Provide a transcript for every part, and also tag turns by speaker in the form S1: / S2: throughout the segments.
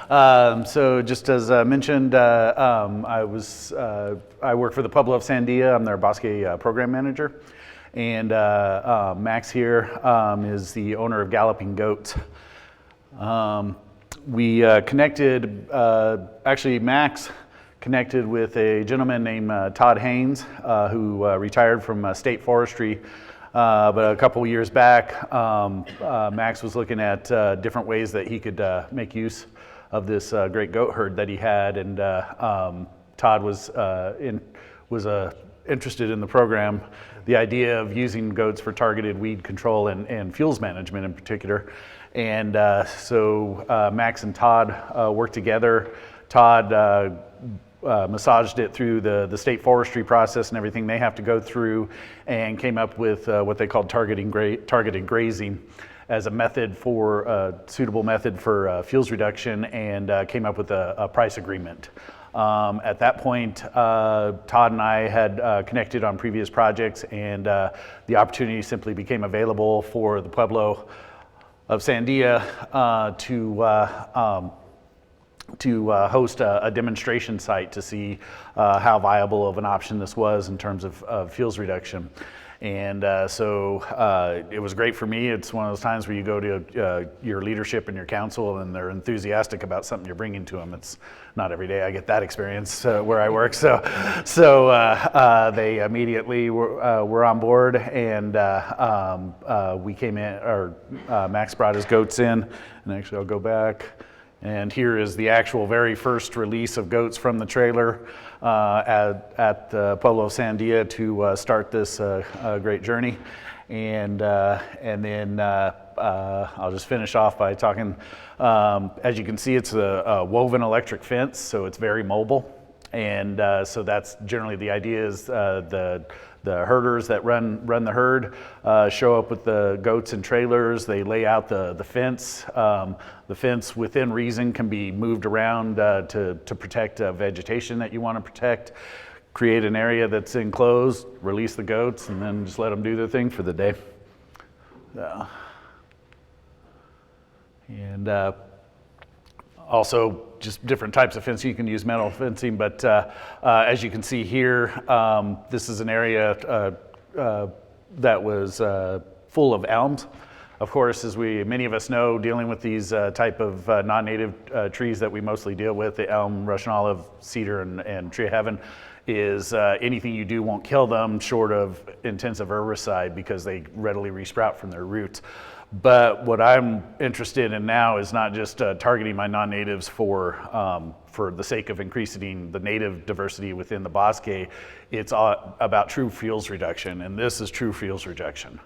S1: So just as mentioned, I work for the Pueblo of Sandia. I'm their Bosque program manager. And Max here is the owner of Galloping Goats. We connected, actually Max connected with a gentleman named Todd Haynes, who retired from state forestry. But a couple years back, Max was looking at different ways that he could make use of this great goat herd that he had, and Todd was interested in the program, the idea of using goats for targeted weed control and fuels management in particular. And so Max and Todd worked together. Todd massaged it through the state forestry process and everything they have to go through, and came up with what they called targeted grazing as a method for suitable method for fuels reduction, and came up with a price agreement. At that point, Todd and I had connected on previous projects, and the opportunity simply became available for the Pueblo of Sandia to host a demonstration site to see how viable of an option this was in terms of fuels reduction. And so it was great for me. It's one of those times where you go to your leadership and your council, and they're enthusiastic about something you're bringing to them. It's not every day I get that experience where I work. So they immediately were on board, and we came in, or Max brought his goats in, and actually I'll go back. And here is the actual very first release of goats from the trailer at the Pueblo of Sandia to start this great journey. And then I'll just finish off by talking, as you can see, it's a woven electric fence, so it's very mobile. And so that's generally the idea is the herders that run the herd show up with the goats and trailers. They lay out the fence. The fence within reason can be moved around to protect vegetation that you want to protect. Create an area that's enclosed, release the goats, and then just let them do their thing for the day. And also just different types of fencing. You can use metal fencing, but as you can see here, this is an area that was full of elms. Of course, as many of us know, dealing with these type of non-native trees that we mostly deal with, the elm, Russian olive, cedar, and tree of heaven, is anything you do won't kill them short of intensive herbicide, because they readily resprout from their roots. But what I'm interested in now is not just targeting my non-natives for the sake of increasing the native diversity within the Bosque. It's about true fuels reduction, and this is true fuels reduction.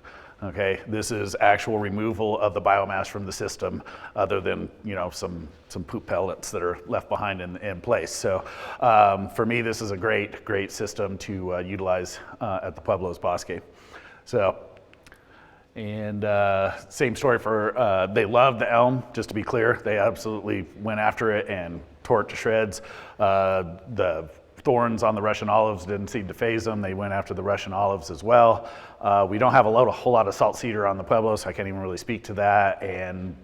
S1: Okay, this is actual removal of the biomass from the system, other than some poop pellets that are left behind in place. So for me, this is a great system to utilize at the Pueblo's Bosque. So. And same story for, they love the elm, just to be clear. They absolutely went after it and tore it to shreds. The thorns on the Russian olives didn't seem to faze them. They went after the Russian olives as well. We don't have a whole lot of salt cedar on the Pueblo, so I can't even really speak to that. And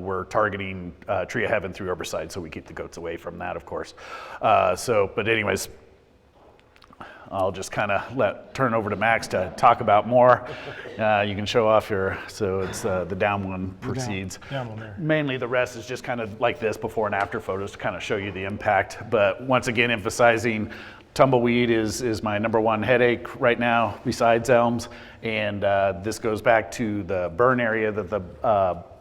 S1: we're targeting tree of heaven through herbicide, so we keep the goats away from that, of course. But anyways, I'll just kind of turn over to Max to talk about more. You can show off so it's the down one proceeds.
S2: Down one there.
S1: Mainly the rest is just kind of like this before and after photos to kind of show you the impact. But once again, emphasizing tumbleweed is my number one headache right now besides elms. And this goes back to the burn area that the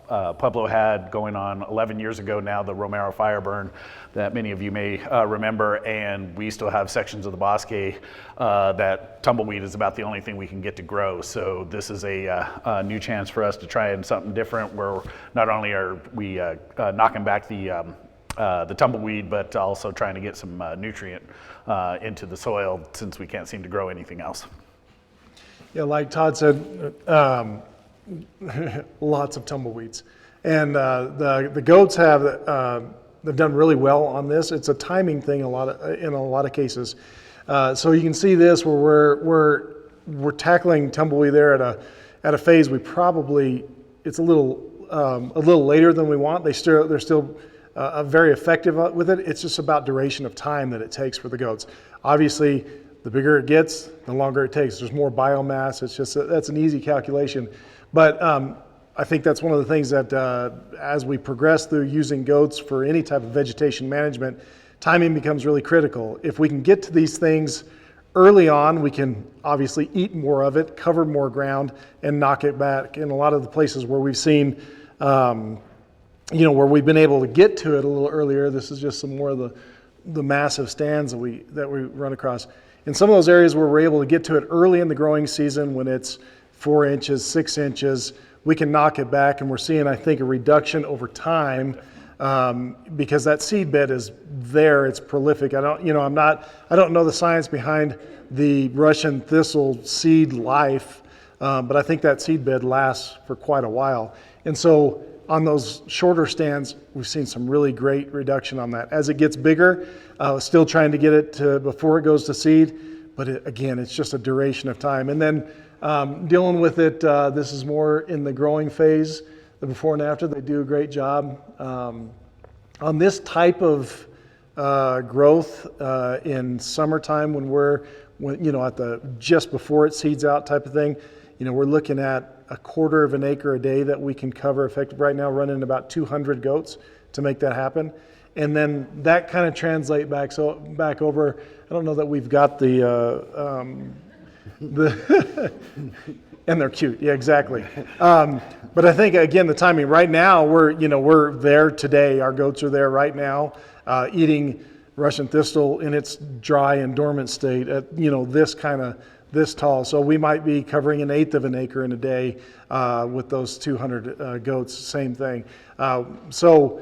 S1: Pueblo had going on 11 years ago now, the Romero fire burn that many of you may remember, and we still have sections of the Bosque that tumbleweed is about the only thing we can get to grow. So this is a new chance for us to try something different, where not only are we knocking back the tumbleweed, but also trying to get some nutrient into the soil, since we can't seem to grow anything else.
S2: Yeah, like Todd said, lots of tumbleweeds, and the goats they've done really well on this. It's a timing thing in a lot of cases. So you can see this where we're tackling tumbleweed there at a phase it's a little later than we want. They're still very effective with it. It's just about duration of time that it takes for the goats. Obviously, the bigger it gets, the longer it takes. There's more biomass. It's just that's an easy calculation. But I think that's one of the things that as we progress through using goats for any type of vegetation management, timing becomes really critical. If we can get to these things early on, we can obviously eat more of it, cover more ground, and knock it back. In a lot of the places where we've seen, where we've been able to get to it a little earlier, this is just some more of the massive stands that we run across. In some of those areas where we're able to get to it early in the growing season, when it's 4 inches, 6 inches, we can knock it back, and we're seeing, I think, a reduction over time because that seed bed is there. It's prolific. I don't know the science behind the Russian thistle seed life, but I think that seed bed lasts for quite a while. And so on those shorter stands, we've seen some really great reduction on that. As it gets bigger, still trying to get it to before it goes to seed, but again, it's just a duration of time. And then dealing with it, this is more in the growing phase, the before and after. They do a great job. On this type of growth in summertime, at the just before it seeds out type of thing, we're looking at a 1/4 of an acre a day that we can cover effective right now, running about 200 goats to make that happen. And then that kind of translate back over. I don't know that we've got the and they're cute. Yeah, exactly. But I think again, the timing right now, we're there today. Our goats are there right now, eating Russian thistle in its dry and dormant state at this tall. So we might be covering 1/8 of an acre in a day with those 200 goats. Same thing. So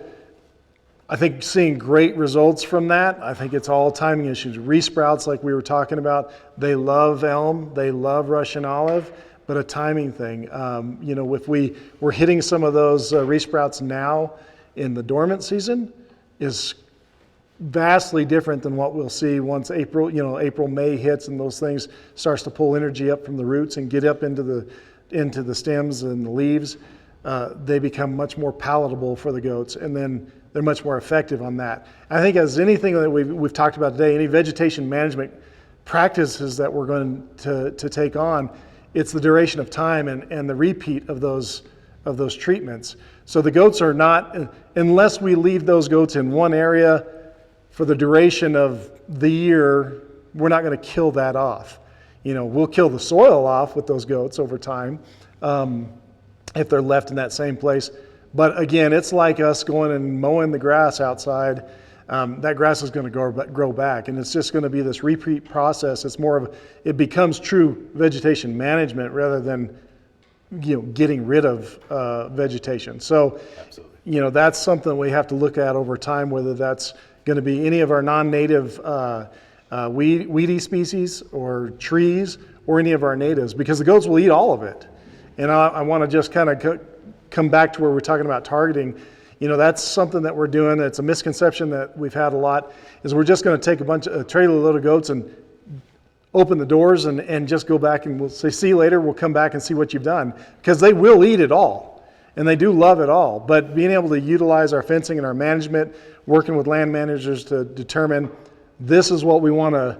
S2: I think seeing great results from that. I think it's all timing issues. Resprouts, like we were talking about, they love elm, they love Russian olive, but a timing thing. If we're hitting some of those resprouts now in the dormant season, is vastly different than what we'll see once April, May hits and those things starts to pull energy up from the roots and get up into the stems and the leaves. They become much more palatable for the goats, and then they're much more effective on that. I think as anything that we've talked about today, any vegetation management practices that we're going to take on, it's the duration of time and the repeat of those treatments. So the goats are not, unless we leave those goats in one area for the duration of the year, we're not going to kill that off. We'll kill the soil off with those goats over time if they're left in that same place. But again, it's like us going and mowing the grass outside. That grass is going to grow back, and it's just going to be this repeat process. It's more of it becomes true vegetation management rather than getting rid of vegetation. So,
S1: absolutely,
S2: that's something we have to look at over time, whether that's going to be any of our non-native weedy species or trees or any of our natives, because the goats will eat all of it. And I want to just kind of come back to where we're talking about targeting. That's something that we're doing. It's a misconception that we've had a lot, is we're just going to take a trailer load of goats and open the doors and just go back and we'll say, see you later, we'll come back and see what you've done. Because they will eat it all, and they do love it all. But being able to utilize our fencing and our management, working with land managers to determine this is what we want to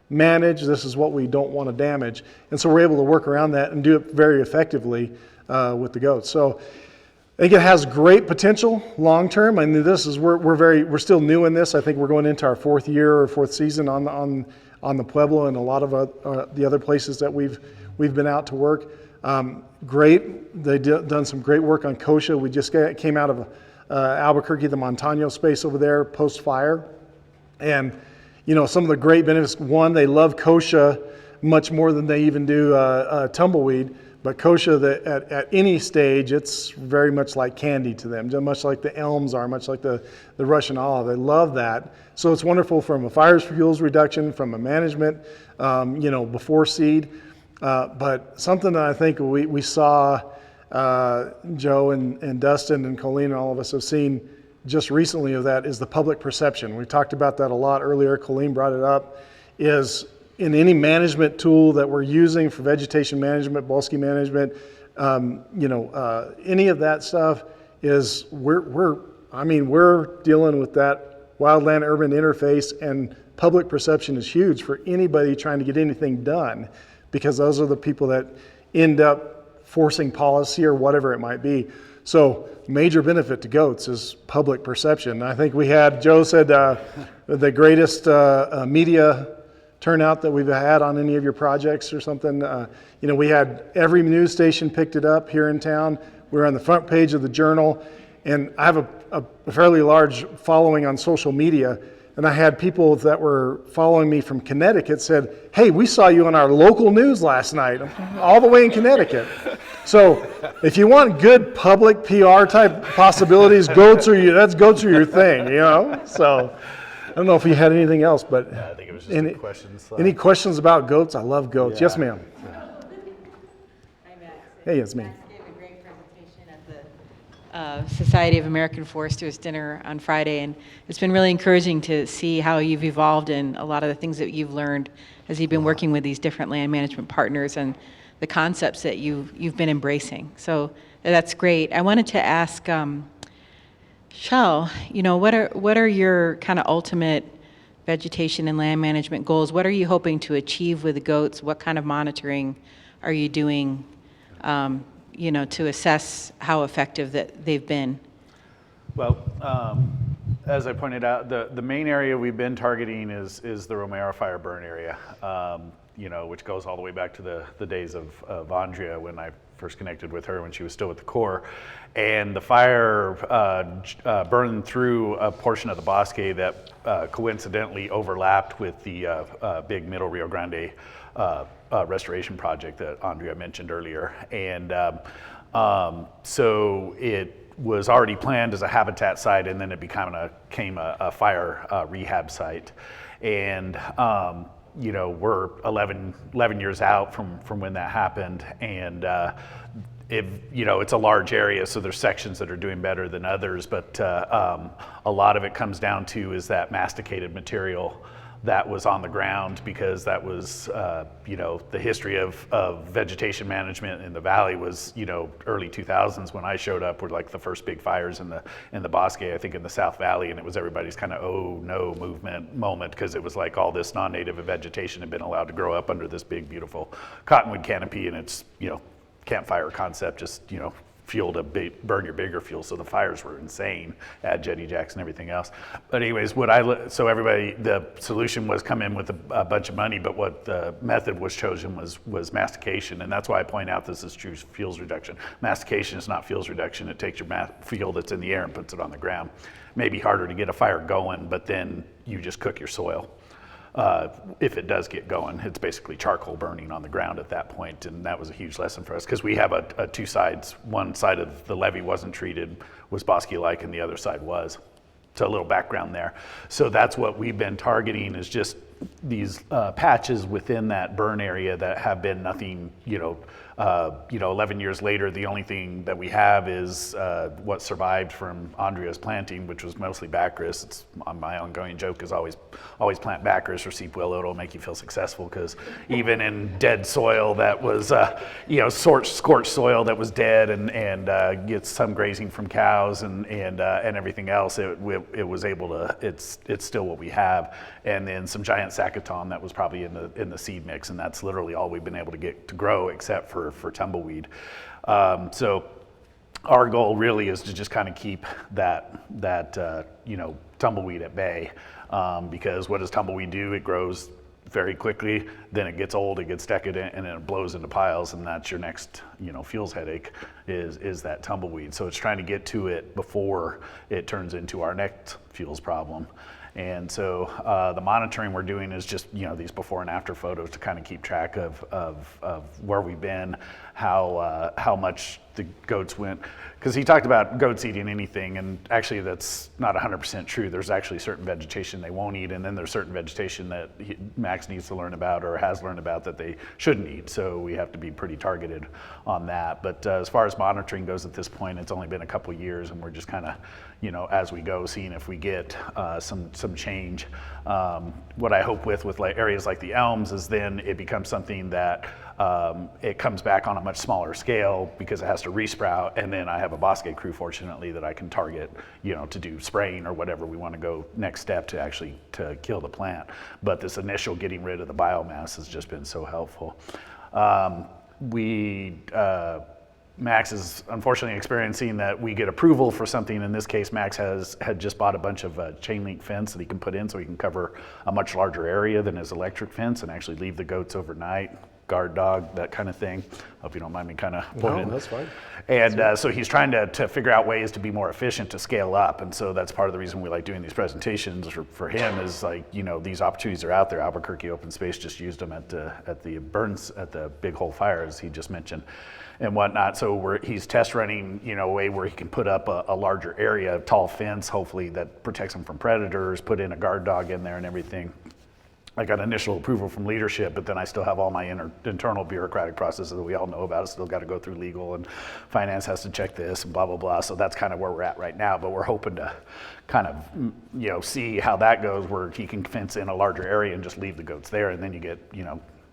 S2: manage, this is what we don't want to damage. And so we're able to work around that and do it very effectively with the goats. So I think it has great potential long term. I mean, we're still new in this. I think we're going into our 4th year or 4th season on the Pueblo and a lot of the other places that we've been out to work. Great. They've done some great work on kochia. We just came out of Albuquerque, the Montano space over there post fire, and some of the great benefits. One, they love kochia much more than they even do tumbleweed. But kochia, at any stage, it's very much like candy to them, much like the elms are, much like the Russian olive. They love that. So it's wonderful from a fire fuels reduction, from a management, before seed. But something that I think we saw, Joe and Dustin and Colleen and all of us have seen just recently of that, is the public perception. We talked about that a lot earlier. Colleen brought it up, is in any management tool that we're using for vegetation management, Bosque management, any of that stuff is we're I mean, we're dealing with that wildland-urban interface, and public perception is huge for anybody trying to get anything done, because those are the people that end up forcing policy or whatever it might be. So major benefit to goats is public perception. I think we had, Joe said, the greatest media turnout that we've had on any of your projects or something. You know, we had every news station picked it up here in town. We were on the front page of the Journal, and I have a fairly large following on social media, and I had people that were following me from Connecticut said, "Hey, we saw you on our local news last night," all the way in Connecticut. So if you want good public PR type possibilities, goats are your thing, you know? So I don't know if you had anything else, but
S1: Yeah, I think it was just questions.
S2: any questions about goats? I love goats.
S1: Yeah.
S2: Yes, ma'am.
S3: Hi, Max.
S2: Hey, it's me.
S3: Max gave a great presentation at the Society of American Foresters dinner on Friday, and it's been really encouraging to see how you've evolved and a lot of the things that you've learned as you've been working with these different land management partners and the concepts that you've been embracing. So that's great. I wanted to ask Shell, you know, what are your kind of ultimate vegetation and land management goals? What are you hoping to achieve with the goats? What kind of monitoring are you doing, you know, to assess how effective that they've been?
S1: Well, as I pointed out, the main area we've been targeting is the Romero fire burn area, you know, which goes all the way back to the days of Andrea, when I first connected with her when she was still with the Corps. And the fire burned through a portion of the Bosque that coincidentally overlapped with the big Middle Rio Grande restoration project that Andrea mentioned earlier. And so it was already planned as a habitat site, and then it became a fire rehab site. And you know, we're 11 years out from when that happened, and you know, it's a large area, so there's sections that are doing better than others, but a lot of it comes down to is that masticated material that was on the ground, because that was, you know, the history of vegetation management in the valley was, you know, early 2000s when I showed up were like the first big fires in the Bosque, I think in the South Valley, and it was everybody's kind of oh no moment, because it was like all this non-native vegetation had been allowed to grow up under this big beautiful cottonwood canopy, and it's, you know, campfire concept, just, you know, fuel to burn your bigger fuel, so the fires were insane, add jetty jacks and everything else. But anyways, so everybody, the solution was come in with a bunch of money, but what the method was chosen was mastication, and that's why I point out this is true fuels reduction. Mastication is not fuels reduction. It takes your fuel that's in the air and puts it on the ground. Maybe harder to get a fire going, but then you just cook your soil. If it does get going, it's basically charcoal burning on the ground at that point, and that was a huge lesson for us, because we have a two sides. One side of the levee wasn't treated, was bosque-like, and the other side was. So a little background there. So that's what we've been targeting, is just these patches within that burn area that have been nothing, you know, 11 years later, the only thing that we have is what survived from Andrea's planting, which was mostly bacchus. It's my ongoing joke is always plant bacchus or seep willow. It'll make you feel successful, because even in dead soil that was, you know, scorched soil that was dead and gets some grazing from cows and everything else, it was able to. It's still what we have, and then some giant saccaton that was probably in the seed mix, and that's literally all we've been able to get to grow, except for tumbleweed. So our goal really is to just kind of keep that you know, tumbleweed at bay, because what does tumbleweed do? It grows very quickly, then it gets old, it gets decadent, and then it blows into piles, and that's your next, you know, fuels headache is that tumbleweed. So it's trying to get to it before it turns into our next fuels problem. And so the monitoring we're doing is just, you know, these before and after photos to kind of keep track of where we've been, how much the goats went. Because he talked about goats eating anything, and actually that's not 100% true. There's actually certain vegetation they won't eat, and then there's certain vegetation that Max needs to learn about or has learned about that they shouldn't eat. So we have to be pretty targeted on that. But as far as monitoring goes at this point, it's only been a couple years, and we're just kind of, you know, as we go, seeing if we get some change. What I hope with like areas like the elms is then it becomes something that It comes back on a much smaller scale because it has to resprout, and then I have a Bosque crew, fortunately, that I can target, to do spraying or whatever we want to go next step to actually to kill the plant. But this initial getting rid of the biomass has just been so helpful. Max is unfortunately experiencing that we get approval for something. In this case, Max had just bought a bunch of chain link fence that he can put in so he can cover a much larger area than his electric fence and actually leave the goats overnight, guard dog, that kind of thing. Hope you don't mind me kind of pointing.
S2: No, that's fine.
S1: And so he's trying to figure out ways to be more efficient to scale up. And so that's part of the reason we like doing these presentations for him is like, these opportunities are out there. Albuquerque Open Space just used them at the burns, at the Big Hole Fire, as he just mentioned, and whatnot. So he's test running, a way where he can put up a larger area, tall fence, hopefully that protects him from predators, put in a guard dog in there and everything. I got initial approval from leadership, but then I still have all my internal bureaucratic processes that we all know about. I still got to go through legal, and finance has to check this and blah, blah, blah. So that's kind of where we're at right now, but we're hoping to kind of, see how that goes, where he can fence in a larger area and just leave the goats there. And then you get,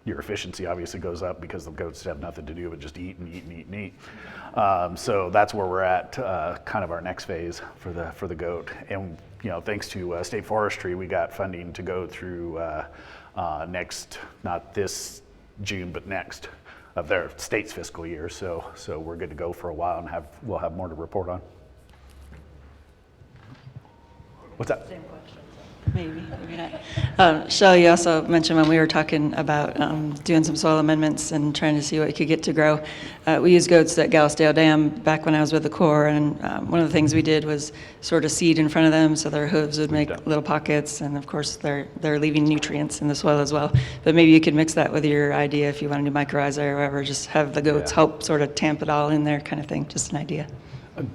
S1: your efficiency obviously goes up because the goats have nothing to do but just eat and eat and eat and eat. So that's where we're at, kind of our next phase for the goat. And thanks to state forestry, we got funding to go through next, not this June, but next of their state's fiscal year. So we're good to go for a while, and we'll have more to report on. What's that?
S4: Same question. Maybe not. Shell, you also mentioned when we were talking about doing some soil amendments and trying to see what you could get to grow. We used goats at Gallusdale Dam back when I was with the Corps, and one of the things we did was sort of seed in front of them so their hooves would make little pockets, and of course they're leaving nutrients in the soil as well. But maybe you could mix that with your idea if you want to do mycorrhiza or whatever, just have the goats help sort of tamp it all in there kind of thing, just an idea.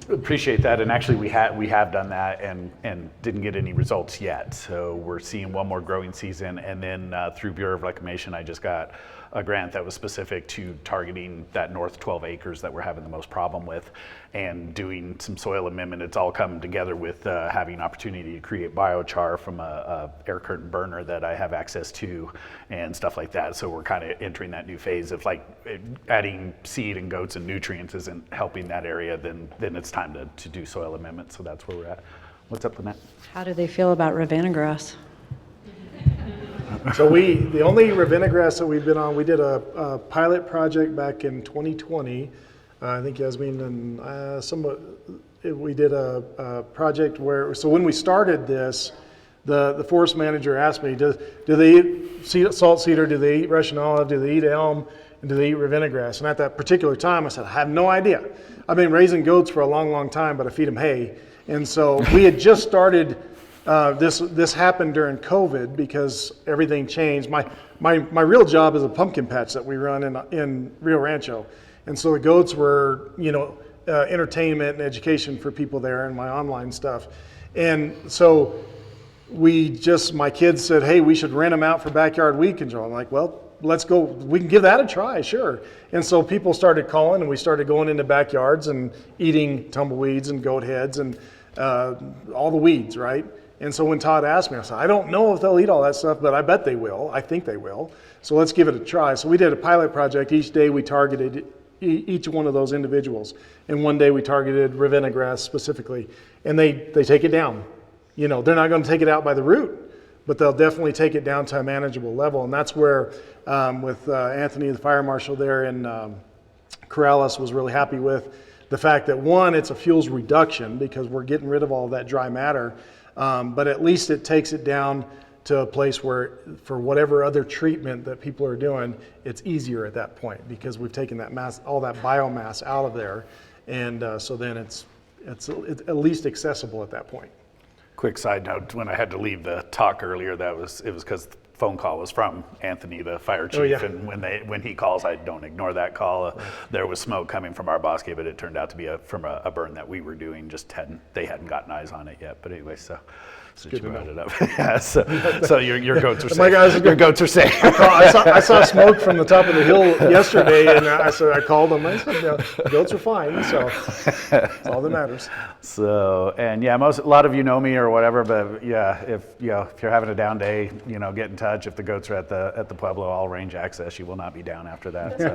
S1: Appreciate that, and actually we have done that and didn't get any results yet. So we're seeing one more growing season, and then through Bureau of Reclamation, I just got a grant that was specific to targeting that north 12 acres that we're having the most problem with, and doing some soil amendment. It's all come together with having opportunity to create biochar from a air curtain burner that I have access to and stuff like that. So we're kind of entering that new phase of like adding seed and goats and nutrients isn't helping that area, then it's time to do soil amendment. So that's where we're at. What's up, Lynette?
S3: How do they feel about Ravenna grass?
S2: So the only Ravenna grass that we've been on, we did a pilot project back in 2020. I think Yasmin and we did a project where, so when we started this, the forest manager asked me, do they eat salt cedar, do they eat Russian olive, do they eat elm, and do they eat Ravenna grass? And at that particular time, I said, I have no idea. I've been raising goats for a long, long time, but I feed them hay. And so we had just started. This happened during COVID because everything changed. My real job is a pumpkin patch that we run in Rio Rancho, and so the goats were entertainment and education for people there, and my online stuff. And so my kids said, hey, we should rent them out for backyard weed control. I'm like, well, let's go. We can give that a try, sure. And so people started calling, and we started going into backyards and eating tumbleweeds and goat heads and all the weeds, right? And so when Todd asked me, I said, I don't know if they'll eat all that stuff, but I bet they will. I think they will. So let's give it a try. So we did a pilot project. Each day we targeted each one of those individuals. And one day we targeted Ravenna grass specifically. And they take it down. They're not going to take it out by the root, but they'll definitely take it down to a manageable level. And that's where, with Anthony, the fire marshal there in Corrales, was really happy with the fact that, one, it's a fuels reduction because we're getting rid of all that dry matter. But at least it takes it down to a place where, for whatever other treatment that people are doing, it's easier at that point because we've taken that all that biomass out of there, and so then it's at least accessible at that point.
S1: Quick side note: when I had to leave the talk earlier, it was because the phone call was from Anthony, the fire chief, and when he calls, I don't ignore that call. Right. There was smoke coming from our Bosque, but it turned out to be from a burn that we were doing. They hadn't gotten eyes on it yet. But anyway, since you brought it up. Yeah, so your goats are safe.
S2: My guys are
S1: Your goats are safe.
S2: I saw smoke from the top of the hill yesterday, and I called them. I said, the goats are fine, so that's all that matters.
S1: So, and yeah, a lot of you know me or whatever, but yeah, if you're having a down day, get in touch. If the goats are at the Pueblo, all range access, you will not be down after that. So.